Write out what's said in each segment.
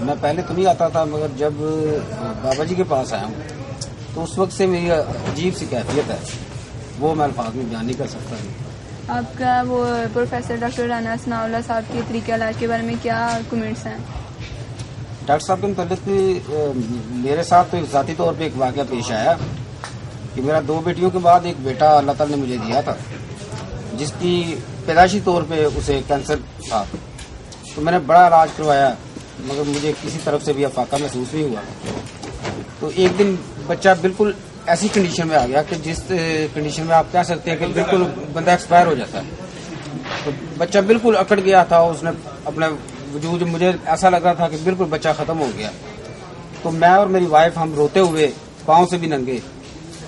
मैं पहले तो नहीं आता था, मगर जब बाबा जी के पास आया हूँ तो उस वक्त से मेरी अजीब सी कैफियत है, वो मैं अल्फाज में बयान नहीं कर सकता। आपका वो प्रोफेसर डॉक्टर राना सनाउल्लाह साहब के तरीके इलाज के बारे में क्या कमेंट्स हैं? डॉक्टर साहब के मतलब मेरे साथ तो ज़ाती तौर पे एक वाक़या पेश आया कि मेरा 2 बेटियों के बाद एक बेटा अल्लाह ताला ने मुझे दिया था, जिसकी पैदाइशी तौर पे उसे कैंसर था। तो मैंने बड़ा इलाज करवाया, मगर मुझे किसी तरफ से भी अफाका महसूस नहीं हुआ। तो एक दिन बच्चा बिल्कुल ऐसी कंडीशन में आ गया कि जिस कंडीशन में आप कह सकते हैं कि बिल्कुल बंदा एक्सपायर हो जाता है। तो बच्चा बिल्कुल अकड़ गया था, उसने अपने वजूद, मुझे ऐसा लग रहा था कि बिल्कुल बच्चा खत्म हो गया। तो मैं और मेरी वाइफ हम रोते हुए, पाँव से भी नंगे,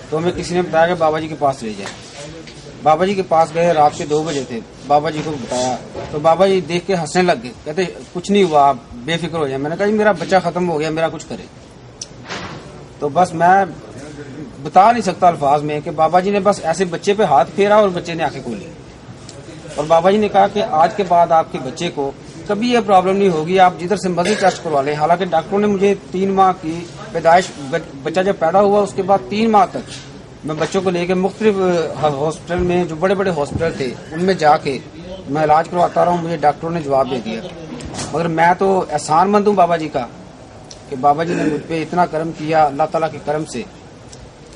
तो हमें किसी ने बताया कि बाबा जी के पास ले जाए। बाबा जी के पास गए, रात के 2 बजे थे। बाबा जी को बताया तो बाबा जी देख के हंसने लग गए, कहते कुछ नहीं हुआ, आप बेफिक्र हो जाए। मैंने कहा मेरा बच्चा खत्म हो गया, मेरा कुछ करे। तो बस मैं बता नहीं सकता अल्फाज में कि बाबा जी ने बस ऐसे बच्चे पे हाथ फेरा और बच्चे ने आंखें खोली, और बाबा जी ने कहा कि आज के बाद आपके बच्चे को कभी ये प्रॉब्लम नहीं होगी, आप जिधर से मर्जी टेस्ट करवा लें। हालांकि डॉक्टरों ने मुझे 3 माह की पैदाइश, बच्चा जब पैदा हुआ उसके बाद 3 माह तक मैं बच्चों को लेकर मुख्तलिफ हॉस्पिटल में, जो बड़े बड़े हॉस्पिटल थे, उनमें जाके मैं इलाज करवाता रहा हूँ। मुझे डॉक्टरों ने जवाब दे दिया। मगर मैं तो एहसानमंद हूँ बाबा जी का कि बाबा जी ने मुझ पर इतना करम किया, अल्लाह ताला के करम से,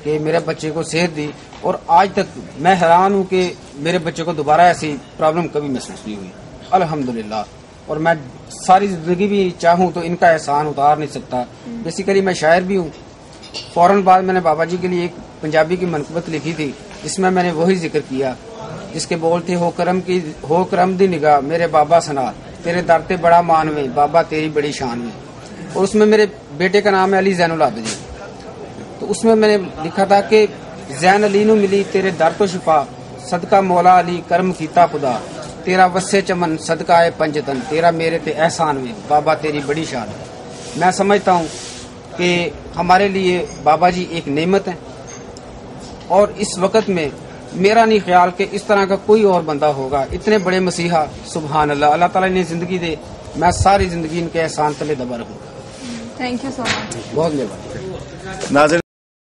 कि मेरे बच्चे को सेहत दी। और आज तक मैं हैरान हूँ कि मेरे बच्चे को दोबारा ऐसी प्रॉब्लम कभी महसूस नहीं हुई, अल्हम्दुलिल्लाह। और मैं सारी जिंदगी भी चाहूँ तो इनका एहसान उतार नहीं सकता। बेसिकली मैं शायर भी हूँ। फौरन बाद मैंने बाबा जी के लिए एक पंजाबी की मनकबत लिखी थी, जिसमें मैंने वही जिक्र किया, जिसके बोल थे, हो करम दी निगाह मेरे बाबा सना, तेरे दर ते बड़ा मानवे बाबा तेरी बड़ी शान में। और उसमें मेरे बेटे का नाम है अली ज़ैनुल आबिदीन। तो उसमें मैंने लिखा था कि जैन अली नू मिली तेरे दर तो शिफा, सदका मौला अली करम कीता खुदा, तेरा वस्से चमन सदका है पंजतन, तेरा मेरे ते एहसान में बाबा तेरी बड़ी शान। मैं समझता हूँ कि हमारे लिए बाबा जी एक नेमत है, और इस वक्त में मेरा नहीं ख्याल कि इस तरह का कोई और बंदा होगा। इतने बड़े मसीहा, सुभान अल्लाह, अल्लाह ताला ने जिंदगी दे, मैं सारी जिंदगी इनके एहसान तले दबा रहूँगा। Thank you so much. बहुत मेहरबानी।